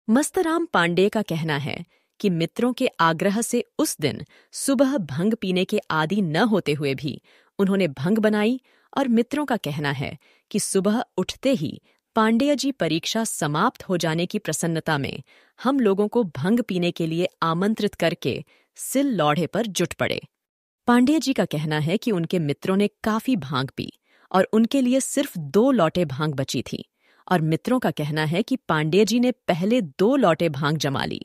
मस्तराम पांडेय का कहना है कि मित्रों के आग्रह से उस दिन सुबह भंग पीने के आदी न होते हुए भी उन्होंने भंग बनाई और मित्रों का कहना है कि सुबह उठते ही पांडेय जी परीक्षा समाप्त हो जाने की प्रसन्नता में हम लोगों को भंग पीने के लिए आमंत्रित करके सिल लौढ़े पर जुट पड़े। पांडेय जी का कहना है कि उनके मित्रों ने काफी भांग पी और उनके लिए सिर्फ 2 लौटे भांग बची थी और मित्रों का कहना है कि पांडेय जी ने पहले 2 लौटे भांग जमा ली,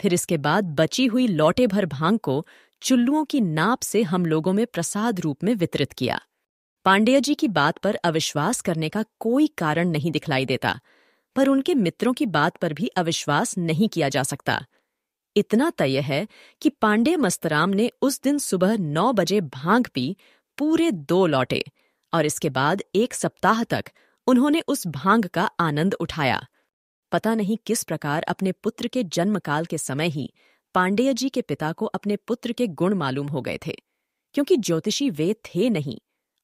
फिर इसके बाद बची हुई लौटे भर भांग को चुल्लुओं की नाप से हम लोगों में प्रसाद रूप में वितरित किया। पांडेय जी की बात पर अविश्वास करने का कोई कारण नहीं दिखलाई देता, पर उनके मित्रों की बात पर भी अविश्वास नहीं किया जा सकता। इतना तय है कि पांडेय मस्तराम ने उस दिन सुबह 9 बजे भांग पी पूरे 2 लौटे और इसके बाद 1 सप्ताह तक उन्होंने उस भांग का आनंद उठाया। पता नहीं किस प्रकार अपने पुत्र के जन्मकाल के समय ही पांडेय जी के पिता को अपने पुत्र के गुण मालूम हो गए थे, क्योंकि ज्योतिषी वे थे नहीं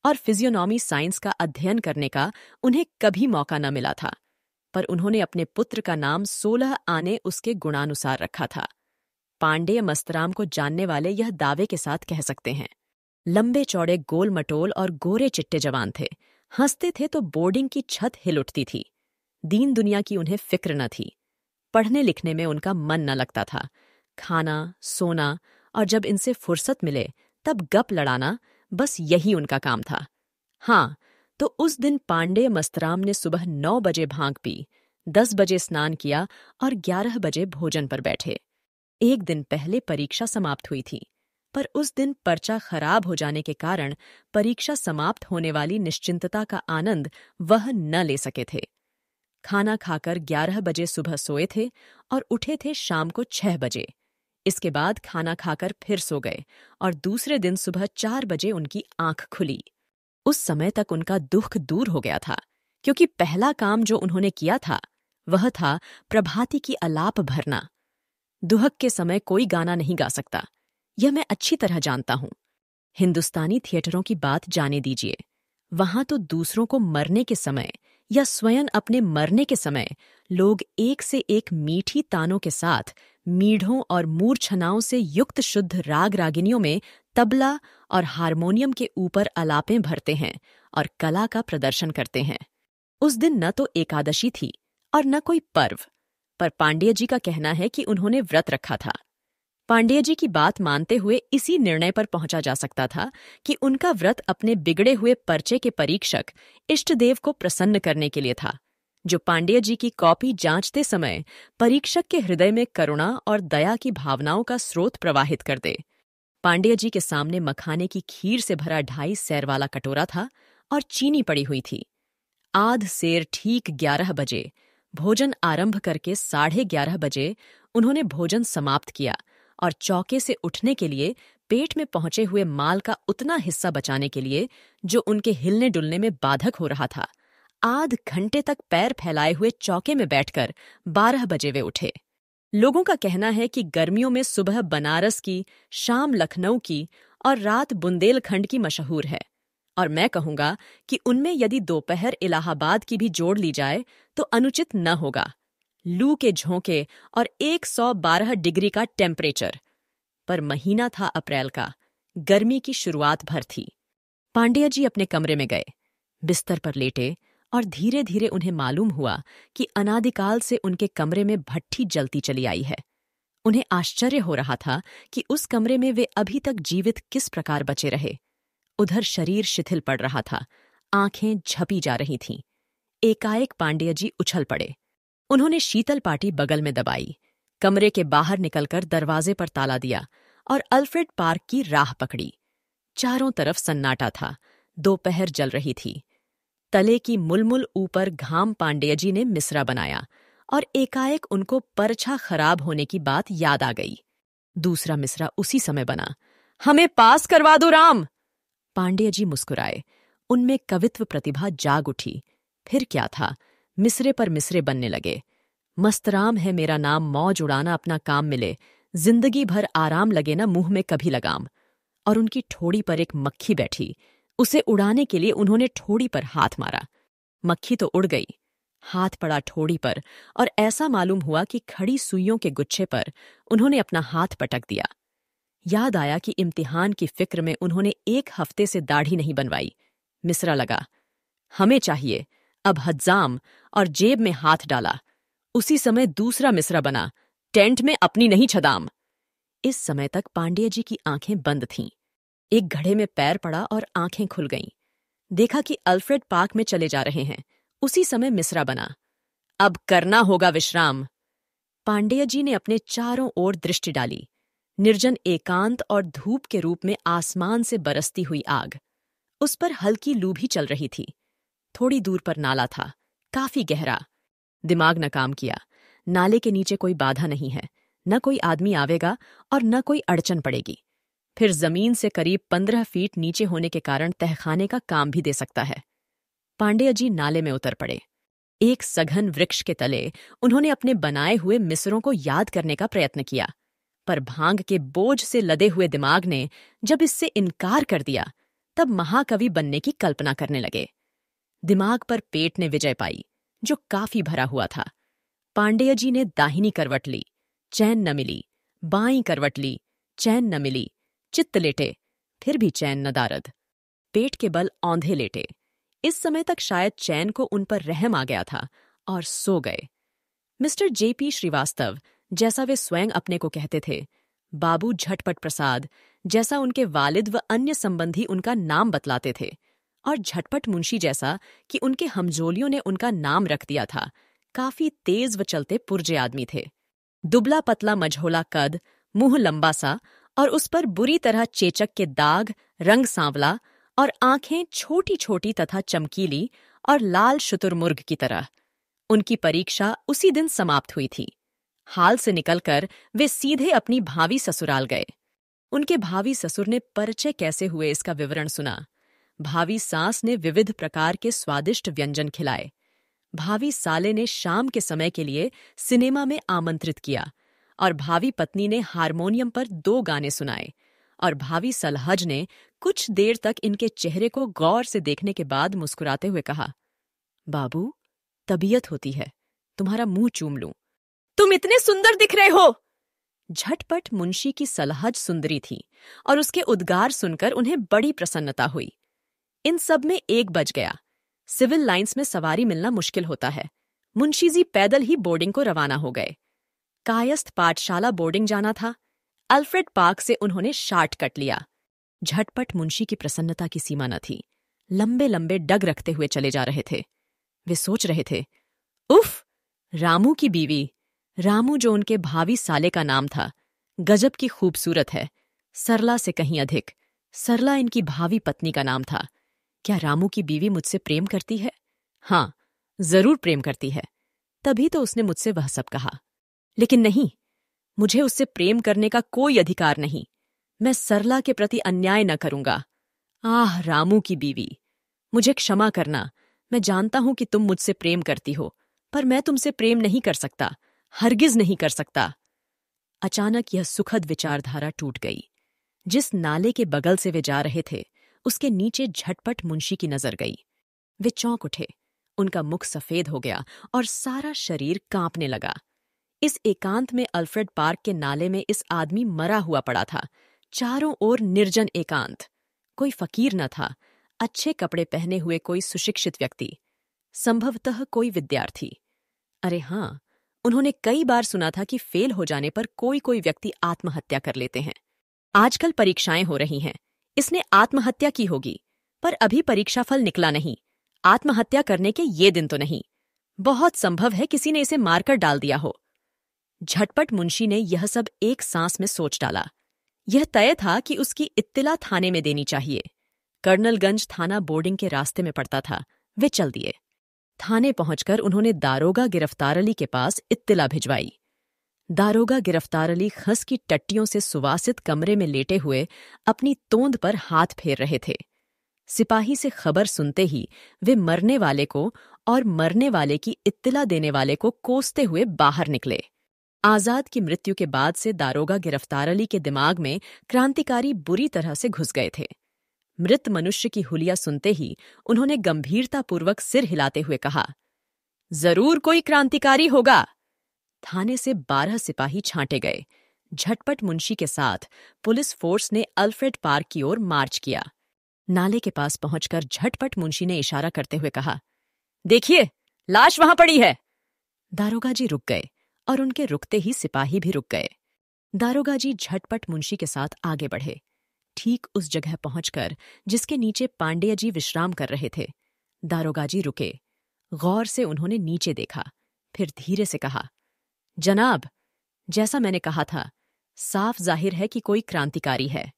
और फिजियोनॉमी साइंस का अध्ययन करने का उन्हें कभी मौका न मिला था, पर उन्होंने अपने पुत्र का नाम 16 आने उसके गुणानुसार रखा था। पांडेय मस्तराम को जानने वाले यह दावे के साथ कह सकते हैं। लंबे चौड़े गोल मटोल और गोरे चिट्टे जवान थे, हंसते थे तो बोर्डिंग की छत हिल उठती थी। दीन दुनिया की उन्हें फिक्र न थी, पढ़ने लिखने में उनका मन न लगता था। खाना, सोना और जब इनसे फुर्सत मिले तब गप लड़ाना, बस यही उनका काम था। हाँ, तो उस दिन पांडेय मस्तराम ने सुबह 9 बजे भांग पी, 10 बजे स्नान किया और 11 बजे भोजन पर बैठे। एक दिन पहले परीक्षा समाप्त हुई थी, पर उस दिन पर्चा खराब हो जाने के कारण परीक्षा समाप्त होने वाली निश्चिंतता का आनंद वह न ले सके थे। खाना खाकर 11 बजे सुबह सोए थे और उठे थे शाम को 6 बजे। इसके बाद खाना खाकर फिर सो गए और दूसरे दिन सुबह 4 बजे उनकी आंख खुली। उस समय तक उनका दुख दूर हो गया था, क्योंकि पहला काम जो उन्होंने किया था वह था प्रभाती की अलाप भरना। दुहक के समय कोई गाना नहीं गा सकता, यह मैं अच्छी तरह जानता हूं। हिंदुस्तानी थिएटरों की बात जाने दीजिए, वहां तो दूसरों को मरने के समय या स्वयं अपने मरने के समय लोग एक से एक मीठी तानों के साथ मीढ़ों और मूर्छनाओं से युक्त शुद्ध राग रागिनियों में तबला और हारमोनियम के ऊपर अलापें भरते हैं और कला का प्रदर्शन करते हैं। उस दिन न तो एकादशी थी और न कोई पर्व, पर पांडेय जी का कहना है कि उन्होंने व्रत रखा था। पांडेय जी की बात मानते हुए इसी निर्णय पर पहुंचा जा सकता था कि उनका व्रत अपने बिगड़े हुए पर्चे के परीक्षक इष्टदेव को प्रसन्न करने के लिए था, जो पांडेय जी की कॉपी जांचते समय परीक्षक के हृदय में करुणा और दया की भावनाओं का स्रोत प्रवाहित कर दे। पांडेय जी के सामने मखाने की खीर से भरा 2.5 सेर वाला कटोरा था और चीनी पड़ी हुई थी। आध सेर ठीक 11 बजे भोजन आरंभ करके 11:30 बजे उन्होंने भोजन समाप्त किया और चौके से उठने के लिए पेट में पहुंचे हुए माल का उतना हिस्सा बचाने के लिए जो उनके हिलने डुलने में बाधक हो रहा था, आध घंटे तक पैर फैलाए हुए चौके में बैठकर 12 बजे वे उठे। लोगों का कहना है कि गर्मियों में सुबह बनारस की, शाम लखनऊ की और रात बुंदेलखंड की मशहूर है, और मैं कहूंगा कि उनमें यदि दोपहर इलाहाबाद की भी जोड़ ली जाए तो अनुचित न होगा। लू के झोंके और 112 डिग्री का टेम्परेचर, पर महीना था अप्रैल का, गर्मी की शुरुआत भर थी। पांडेय जी अपने कमरे में गए, बिस्तर पर लेटे और धीरे धीरे उन्हें मालूम हुआ कि अनादिकाल से उनके कमरे में भट्ठी जलती चली आई है। उन्हें आश्चर्य हो रहा था कि उस कमरे में वे अभी तक जीवित किस प्रकार बचे रहे। उधर शरीर शिथिल पड़ रहा था, आंखें झपी जा रही थीं। एकाएक पांडेय जी उछल पड़े। उन्होंने शीतल पाटी बगल में दबाई, कमरे के बाहर निकलकर दरवाजे पर ताला दिया और अल्फ्रेड पार्क की राह पकड़ी। चारों तरफ सन्नाटा था, दोपहर जल रही थी। तले की मुलमुल ऊपर घाम पांडेय जी ने मिसरा बनाया और एकाएक उनको परछा खराब होने की बात याद आ गई। दूसरा मिसरा उसी समय बना, हमें पास करवा दो राम। पांडेय जी मुस्कुराए, उनमें कवित्व प्रतिभा जाग उठी। फिर क्या था, मिसरे पर मिसरे बनने लगे। मस्तराम है मेरा नाम, मौज उड़ाना अपना काम मिले, जिंदगी भर आराम लगे ना मुंह में कभी लगाम। और उनकी ठोड़ी पर एक मक्खी बैठी, उसे उड़ाने के लिए उन्होंने ठोड़ी पर हाथ मारा। मक्खी तो उड़ गई, हाथ पड़ा ठोड़ी पर और ऐसा मालूम हुआ कि खड़ी सुइयों के गुच्छे पर उन्होंने अपना हाथ पटक दिया। याद आया कि इम्तिहान की फिक्र में उन्होंने 1 हफ्ते से दाढ़ी नहीं बनवाई। मिसरा लगा, हमें चाहिए। अब हज्जाम और जेब में हाथ डाला। उसी समय दूसरा मिसरा बना, टेंट में अपनी नहीं छदाम। इस समय तक पांडेय जी की आंखें बंद थीं। एक घड़े में पैर पड़ा और आंखें खुल गईं। देखा कि अल्फ्रेड पार्क में चले जा रहे हैं। उसी समय मिसरा बना, अब करना होगा विश्राम। पांडेय जी ने अपने चारों ओर दृष्टि डाली। निर्जन एकांत और धूप के रूप में आसमान से बरसती हुई आग। उस पर हल्की लू भी चल रही थी। थोड़ी दूर पर नाला था, काफी गहरा। दिमाग न काम किया। नाले के नीचे कोई बाधा नहीं है, न कोई आदमी आवेगा और न कोई अड़चन पड़ेगी। फिर जमीन से करीब 15 फीट नीचे होने के कारण तहखाने का काम भी दे सकता है। पांडेय जी नाले में उतर पड़े। एक सघन वृक्ष के तले उन्होंने अपने बनाए हुए मिसरों को याद करने का प्रयत्न किया, पर भांग के बोझ से लदे हुए दिमाग ने जब इससे इनकार कर दिया, तब महाकवि बनने की कल्पना करने लगे। दिमाग पर पेट ने विजय पाई, जो काफी भरा हुआ था। पांडेय जी ने दाहिनी करवट ली, चैन न मिली। बाईं करवट ली, चैन न मिली। चित्त लेटे, फिर भी चैन न दारद। पेट के बल औंधे लेटे। इस समय तक शायद चैन को उन पर रहम आ गया था और सो गए। Mister J.P. श्रीवास्तव, जैसा वे स्वयं अपने को कहते थे, बाबू झटपट प्रसाद, जैसा उनके वालिद व अन्य संबंधी उनका नाम बतलाते थे, और झटपट मुंशी जैसा कि उनके हमजोलियों ने उनका नाम रख दिया था, काफी तेज व चलते पुरजे आदमी थे। दुबला पतला मझोला कद, मुंह लंबा सा और उस पर बुरी तरह चेचक के दाग, रंग सांवला और आंखें छोटी छोटी तथा चमकीली और लाल शुतुरमुर्ग की तरह। उनकी परीक्षा उसी दिन समाप्त हुई थी। हाल से निकलकर वे सीधे अपनी भावी ससुराल गए। उनके भावी ससुर ने परिचय कैसे हुए इसका विवरण सुना। भावी सास ने विविध प्रकार के स्वादिष्ट व्यंजन खिलाए। भावी साले ने शाम के समय के लिए सिनेमा में आमंत्रित किया और भावी पत्नी ने हारमोनियम पर 2 गाने सुनाए और भावी सलहज ने कुछ देर तक इनके चेहरे को गौर से देखने के बाद मुस्कुराते हुए कहा, बाबू, तबीयत होती है, तुम्हारा मुंह चूम लूं। तुम इतने सुंदर दिख रहे हो। झटपट मुंशी की सलहज सुंदरी थी और उसके उद्गार सुनकर उन्हें बड़ी प्रसन्नता हुई। इन सब में 1 बज गया। सिविल लाइंस में सवारी मिलना मुश्किल होता है। मुंशी जी पैदल ही बोर्डिंग को रवाना हो गए। कायस्थ पाठशाला बोर्डिंग जाना था। अल्फ्रेड पार्क से उन्होंने शॉर्टकट लिया। झटपट मुंशी की प्रसन्नता की सीमा न थी। लंबे लंबे डग रखते हुए चले जा रहे थे। वे सोच रहे थे, उफ, रामू की बीवी, रामू जो उनके भावी साले का नाम था, गजब की खूबसूरत है, सरला से कहीं अधिक। सरला इनकी भावी पत्नी का नाम था। क्या रामू की बीवी मुझसे प्रेम करती है? हाँ, जरूर प्रेम करती है, तभी तो उसने मुझसे वह सब कहा। लेकिन नहीं, मुझे उससे प्रेम करने का कोई अधिकार नहीं। मैं सरला के प्रति अन्याय न करूंगा। आह, रामू की बीवी, मुझे क्षमा करना। मैं जानता हूं कि तुम मुझसे प्रेम करती हो, पर मैं तुमसे प्रेम नहीं कर सकता, हरगिज नहीं कर सकता। अचानक यह सुखद विचारधारा टूट गई। जिस नाले के बगल से वे जा रहे थे, उसके नीचे झटपट मुंशी की नजर गई। वे चौंक उठे। उनका मुख सफेद हो गया और सारा शरीर कांपने लगा। इस एकांत में अल्फ्रेड पार्क के नाले में इस आदमी मरा हुआ पड़ा था। चारों ओर निर्जन एकांत। कोई फकीर न था, अच्छे कपड़े पहने हुए कोई सुशिक्षित व्यक्ति, संभवतः कोई विद्यार्थी। अरे हाँ, उन्होंने कई बार सुना था कि फेल हो जाने पर कोई कोई व्यक्ति आत्महत्या कर लेते हैं। आजकल परीक्षाएं हो रही हैं, इसने आत्महत्या की होगी, पर अभी परीक्षा फल निकला नहीं। आत्महत्या करने के ये दिन तो नहीं। बहुत संभव है किसी ने इसे मारकर डाल दिया हो। झटपट मुंशी ने यह सब एक सांस में सोच डाला। यह तय था कि उसकी इत्तिला थाने में देनी चाहिए। कर्नलगंज थाना बोर्डिंग के रास्ते में पड़ता था। वे चल दिए। थाने पहुंचकर उन्होंने दारोगा गिरफ्तार अली के पास इत्तिला भिजवाई। दारोगा गिरफ्तार अली खस की टट्टियों से सुवासित कमरे में लेटे हुए अपनी तोंद पर हाथ फेर रहे थे। सिपाही से खबर सुनते ही वे मरने वाले को और मरने वाले की इत्तिला देने वाले को कोसते हुए बाहर निकले। आजाद की मृत्यु के बाद से दारोगा गिरफ्तार अली के दिमाग में क्रांतिकारी बुरी तरह से घुस गए थे। मृत मनुष्य की हुलिया सुनते ही उन्होंने गंभीरतापूर्वक सिर हिलाते हुए कहा, जरूर कोई क्रांतिकारी होगा। थाने से 12 सिपाही छांटे गए। झटपट मुंशी के साथ पुलिस फोर्स ने अल्फ्रेड पार्क की ओर मार्च किया। नाले के पास पहुंचकर झटपट मुंशी ने इशारा करते हुए कहा, देखिए, लाश वहां पड़ी है। दारोगा जी रुक गए और उनके रुकते ही सिपाही भी रुक गए। दारोगा जी झटपट मुंशी के साथ आगे बढ़े। ठीक उस जगह पहुंचकर जिसके नीचे पांडेय जी विश्राम कर रहे थे, दारोगा जी रुके। गौर से उन्होंने नीचे देखा, फिर धीरे से कहा, जनाब, जैसा मैंने कहा था, साफ जाहिर है कि कोई क्रांतिकारी है।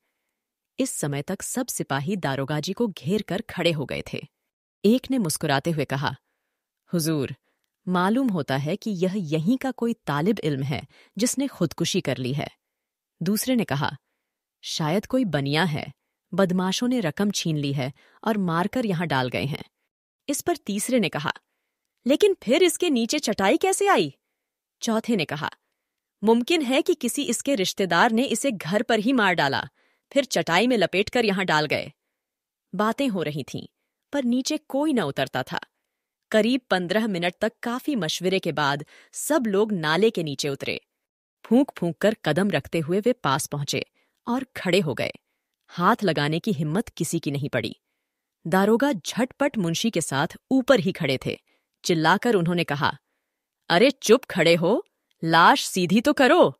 इस समय तक सब सिपाही दारोगा जी को घेर कर खड़े हो गए थे। एक ने मुस्कुराते हुए कहा, हुजूर, मालूम होता है कि यह यहीं का कोई तालिब इल्म है जिसने खुदकुशी कर ली है। दूसरे ने कहा, शायद कोई बनिया है, बदमाशों ने रकम छीन ली है और मारकर यहां डाल गए हैं। इस पर तीसरे ने कहा, लेकिन फिर इसके नीचे चटाई कैसे आई? चौथे ने कहा, मुमकिन है कि किसी इसके रिश्तेदार ने इसे घर पर ही मार डाला, फिर चटाई में लपेटकर यहां डाल गए। बातें हो रही थीं, पर नीचे कोई न उतरता था। करीब 15 मिनट तक काफी मशवरे के बाद सब लोग नाले के नीचे उतरे। फूंक फूंक कर कदम रखते हुए वे पास पहुंचे और खड़े हो गए। हाथ लगाने की हिम्मत किसी की नहीं पड़ी। दारोगा झटपट मुंशी के साथ ऊपर ही खड़े थे। चिल्लाकर उन्होंने कहा, अरे चुप खड़े हो, लाश सीधी तो करो।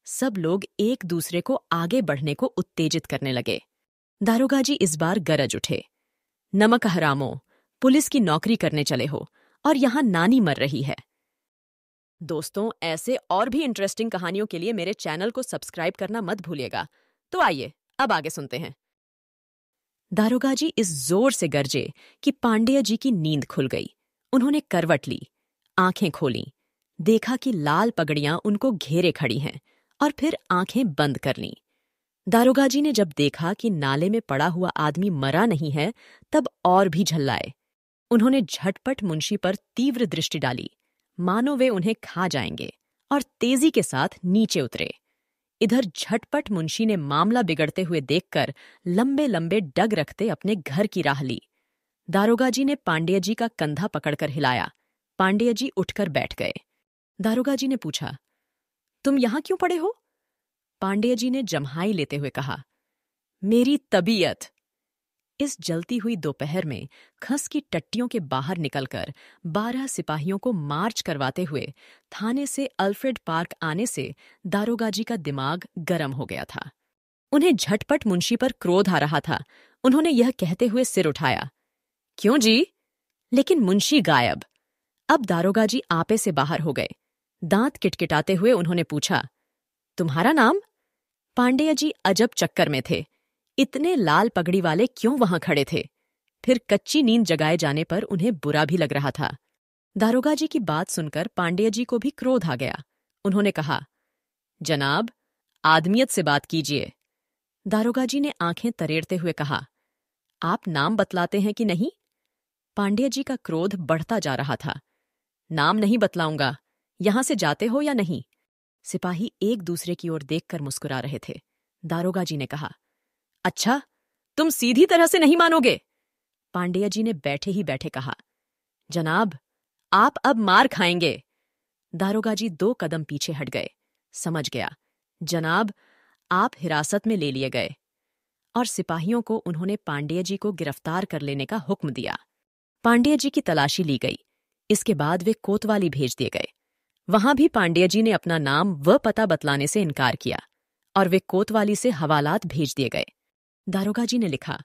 सब लोग एक दूसरे को आगे बढ़ने को उत्तेजित करने लगे। दारोगा जी इस बार गरज उठे, नमक हरामो, पुलिस की नौकरी करने चले हो और यहां नानी मर रही है। दोस्तों, ऐसे और भी इंटरेस्टिंग कहानियों के लिए मेरे चैनल को सब्सक्राइब करना मत भूलिएगा। तो आइए अब आगे सुनते हैं। दारोगा जी इस जोर से गरजे कि पांडेय जी की नींद खुल गई। उन्होंने करवट ली, आंखें खोलीं, देखा कि लाल पगड़ियां उनको घेरे खड़ी हैं और फिर आंखें बंद कर लीं। दारोगा जी ने जब देखा कि नाले में पड़ा हुआ आदमी मरा नहीं है, तब और भी झल्लाए। उन्होंने झटपट मुंशी पर तीव्र दृष्टि डाली, मानो वे उन्हें खा जाएंगे, और तेजी के साथ नीचे उतरे। इधर झटपट मुंशी ने मामला बिगड़ते हुए देखकर लंबे लंबे डग रखते अपने घर की राह ली। दारोगा जी ने पांडेय जी का कंधा पकड़कर हिलाया। पांडेय जी उठकर बैठ गए। दारोगा जी ने पूछा, तुम यहां क्यों पड़े हो? पांडेय जी ने जम्हाई लेते हुए कहा, मेरी तबीयत। इस जलती हुई दोपहर में खस की टट्टियों के बाहर निकलकर 12 सिपाहियों को मार्च करवाते हुए थाने से अल्फ्रेड पार्क आने से दारोगा जी का दिमाग गर्म हो गया था। उन्हें झटपट मुंशी पर क्रोध आ रहा था। उन्होंने यह कहते हुए सिर उठाया, क्यों जी? लेकिन मुंशी गायब। अब दारोगा जी आपे से बाहर हो गए। दांत किटकिटाते हुए उन्होंने पूछा, तुम्हारा नाम? पांडेय जी अजब चक्कर में थे। इतने लाल पगड़ी वाले क्यों वहां खड़े थे? फिर कच्ची नींद जगाए जाने पर उन्हें बुरा भी लग रहा था। दारोगा जी की बात सुनकर पांडेय जी को भी क्रोध आ गया। उन्होंने कहा, जनाब, आदमियत से बात कीजिए। दारोगा जी ने आंखें तरेड़ते हुए कहा, आप नाम बतलाते हैं कि नहीं? पांडेय जी का क्रोध बढ़ता जा रहा था। नाम नहीं बतलाऊंगा, यहां से जाते हो या नहीं? सिपाही एक दूसरे की ओर देखकर मुस्कुरा रहे थे। दारोगा जी ने कहा, अच्छा, तुम सीधी तरह से नहीं मानोगे? पांडेय जी ने बैठे ही बैठे कहा, जनाब, आप अब मार खाएंगे। दारोगा जी 2 कदम पीछे हट गए। समझ गया, जनाब, आप हिरासत में ले लिए गए। और सिपाहियों को उन्होंने पांडेय जी को गिरफ्तार कर लेने का हुक्म दिया। पांडेय जी की तलाशी ली गई। इसके बाद वे कोतवाली भेज दिए गए। वहां भी पांडेय जी ने अपना नाम व पता बतलाने से इनकार किया और वे कोतवाली से हवालात भेज दिए गए। दारोगा जी ने लिखा,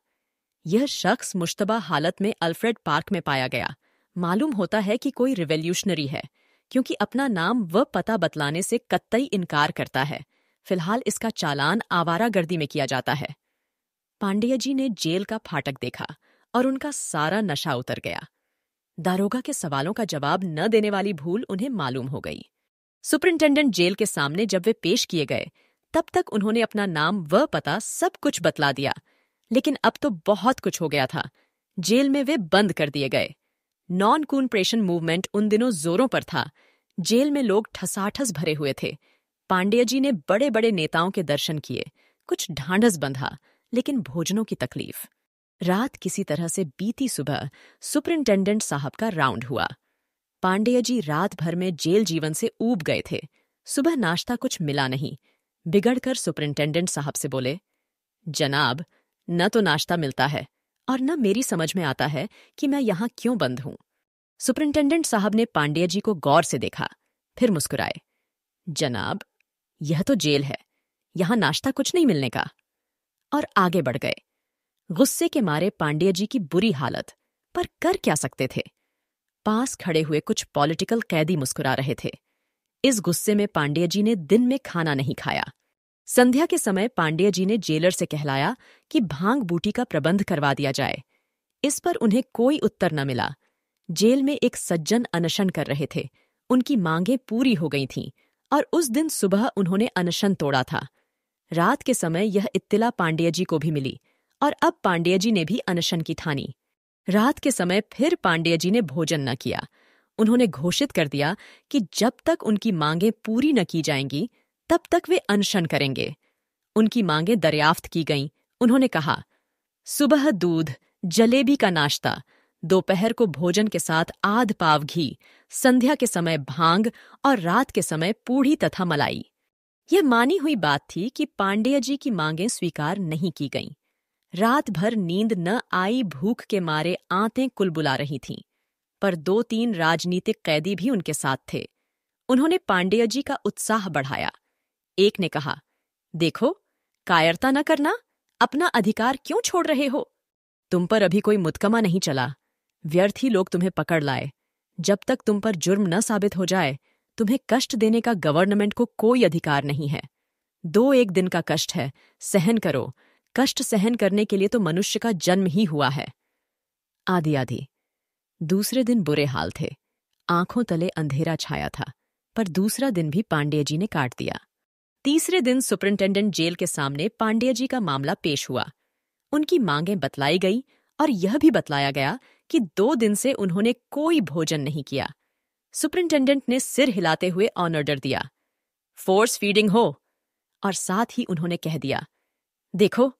यह शख्स मुश्तबा हालत में अल्फ्रेड पार्क में पाया गया। मालूम होता है कि कोई रिवॉल्यूशनरी है, क्योंकि अपना नाम व पता बतलाने से कतई इनकार करता है। फिलहाल इसका चालान आवारागर्दी में किया जाता है। पांडेय जी ने जेल का फाटक देखा और उनका सारा नशा उतर गया। दारोगा के सवालों का जवाब न देने वाली भूल उन्हें मालूम हो गई। सुपरिंटेंडेंट जेल के सामने जब वे पेश किए गए, तब तक उन्होंने अपना नाम व पता सब कुछ बतला दिया, लेकिन अब तो बहुत कुछ हो गया था। जेल में वे बंद कर दिए गए। नॉन कूनप्रेशन मूवमेंट उन दिनों जोरों पर था। जेल में लोग ठसाठस भरे हुए थे। पांडेय जी ने बड़े बड़े नेताओं के दर्शन किए, कुछ ढांढस बंधा, लेकिन भोजनों की तकलीफ। रात किसी तरह से बीती। सुबह सुपरिंटेंडेंट साहब का राउंड हुआ। पांडेय जी रात भर में जेल जीवन से ऊब गए थे। सुबह नाश्ता कुछ मिला नहीं। बिगड़कर सुपरिंटेंडेंट साहब से बोले, जनाब, न तो नाश्ता मिलता है और न मेरी समझ में आता है कि मैं यहाँ क्यों बंद हूं। सुपरिंटेंडेंट साहब ने पांडेय जी को गौर से देखा, फिर मुस्कुराए। जनाब, यह तो जेल है, यहां नाश्ता कुछ नहीं मिलने का। और आगे बढ़ गए। गुस्से के मारे पांडेय जी की बुरी हालत, पर कर क्या सकते थे। पास खड़े हुए कुछ पॉलिटिकल कैदी मुस्कुरा रहे थे। इस गुस्से में पांडेय जी ने दिन में खाना नहीं खाया। संध्या के समय पांडेय जी ने जेलर से कहलाया कि भांग बूटी का प्रबंध करवा दिया जाए। इस पर उन्हें कोई उत्तर न मिला। जेल में एक सज्जन अनशन कर रहे थे। उनकी मांगें पूरी हो गई थीं और उस दिन सुबह उन्होंने अनशन तोड़ा था। रात के समय यह इत्तिला पांडेय जी को भी मिली और अब पांडेय जी ने भी अनशन की ठानी। रात के समय फिर पांडेय जी ने भोजन न किया। उन्होंने घोषित कर दिया कि जब तक उनकी मांगें पूरी न की जाएंगी तब तक वे अनशन करेंगे। उनकी मांगें दरियाफ्त की गईं। उन्होंने कहा, सुबह दूध, जलेबी का नाश्ता, दोपहर को भोजन के साथ आध पाव घी, संध्या के समय भांग और रात के समय पूड़ी तथा मलाई। यह मानी हुई बात थी कि पांडेय जी की मांगें स्वीकार नहीं की गईं। रात भर नींद न आई भूख के मारे आंतें कुलबुला रही थीं, पर 2-3 राजनीतिक कैदी भी उनके साथ थे। उन्होंने पांडेय जी का उत्साह बढ़ाया। एक ने कहा, देखो, कायरता न करना, अपना अधिकार क्यों छोड़ रहे हो? तुम पर अभी कोई मुकदमा नहीं चला। व्यर्थ ही लोग तुम्हें पकड़ लाए। जब तक तुम पर जुर्म न साबित हो जाए, तुम्हें कष्ट देने का गवर्नमेंट को कोई अधिकार नहीं है। 2-1 दिन का कष्ट है, सहन करो। कष्ट सहन करने के लिए तो मनुष्य का जन्म ही हुआ है। आदि आदि। दूसरे दिन बुरे हाल थे। आंखों तले अंधेरा छाया था, पर दूसरा दिन भी पांडेय जी ने काट दिया। तीसरे दिन सुपरिंटेंडेंट जेल के सामने पांडेय जी का मामला पेश हुआ। उनकी मांगें बतलाई गई और यह भी बतलाया गया कि 2 दिन से उन्होंने कोई भोजन नहीं किया। सुपरिंटेंडेंट ने सिर हिलाते हुए ऑन ऑर्डर दिया, फोर्स फीडिंग हो, और साथ ही उन्होंने कह दिया, देखो,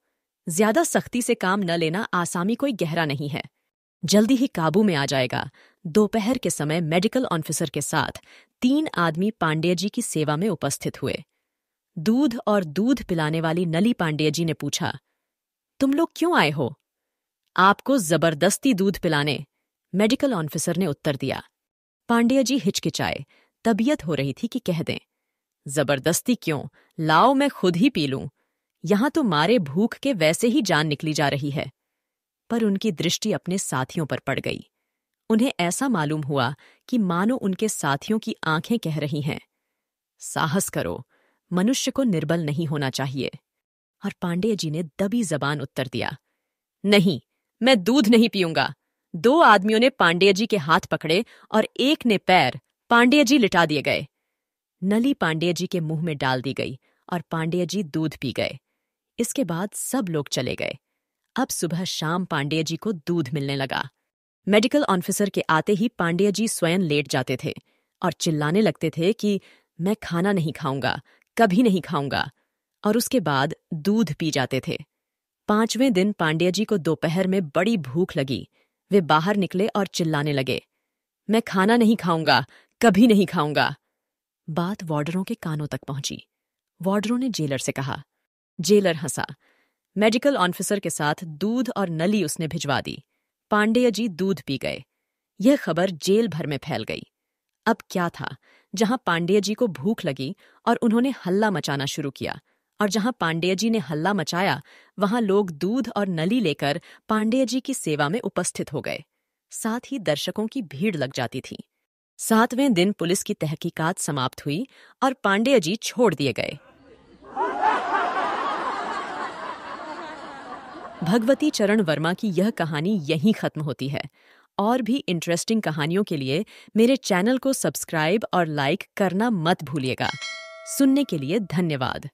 ज्यादा सख्ती से काम न लेना आसामी कोई गहरा नहीं है, जल्दी ही काबू में आ जाएगा। दोपहर के समय मेडिकल ऑफिसर के साथ 3 आदमी पांडेय जी की सेवा में उपस्थित हुए। दूध और दूध पिलाने वाली नली पांडेय जी ने पूछा, तुम लोग क्यों आए हो? आपको जबरदस्ती दूध पिलाने, मेडिकल ऑफिसर ने उत्तर दिया। पांडेय जी हिचकिचाए। तबीयत हो रही थी कि कह दें, जबरदस्ती क्यों, लाओ मैं खुद ही पी लूं। यहां तो मारे भूख के वैसे ही जान निकली जा रही है। पर उनकी दृष्टि अपने साथियों पर पड़ गई। उन्हें ऐसा मालूम हुआ कि मानो उनके साथियों की आंखें कह रही हैं, साहस करो, मनुष्य को निर्बल नहीं होना चाहिए। और पांडेय जी ने दबी जबान उत्तर दिया, नहीं, मैं दूध नहीं पीऊंगा। 2 आदमियों ने पांडेय जी के हाथ पकड़े और एक ने पैर। पांडेय जी लिटा दिए गए। नली पांडेय जी के मुंह में डाल दी गई और पांडेय जी दूध पी गए। इसके बाद सब लोग चले गए। अब सुबह शाम पांडेय जी को दूध मिलने लगा। मेडिकल ऑफिसर के आते ही पांडेय जी स्वयं लेट जाते थे और चिल्लाने लगते थे कि मैं खाना नहीं खाऊंगा, कभी नहीं खाऊंगा, और उसके बाद दूध पी जाते थे। 5वें दिन पांडेय जी को दोपहर में बड़ी भूख लगी। वे बाहर निकले और चिल्लाने लगे, मैं खाना नहीं खाऊंगा, कभी नहीं खाऊंगा। बात वार्डरों के कानों तक पहुंची। वार्डरों ने जेलर से कहा। जेलर हंसा। मेडिकल ऑफिसर के साथ दूध और नली उसने भिजवा दी। पांडेय जी दूध पी गए। यह खबर जेल भर में फैल गई। अब क्या था, जहां पांडेय जी को भूख लगी और उन्होंने हल्ला मचाना शुरू किया, और जहां पांडेय जी ने हल्ला मचाया वहां लोग दूध और नली लेकर पांडेय जी की सेवा में उपस्थित हो गए। साथ ही दर्शकों की भीड़ लग जाती थी। 7वें दिन पुलिस की तहकीकात समाप्त हुई और पांडेय जी छोड़ दिए गए। भगवती चरण वर्मा की यह कहानी यहीं खत्म होती है। और भी इंटरेस्टिंग कहानियों के लिए मेरे चैनल को सब्सक्राइब और लाइक करना मत भूलिएगा। सुनने के लिए धन्यवाद।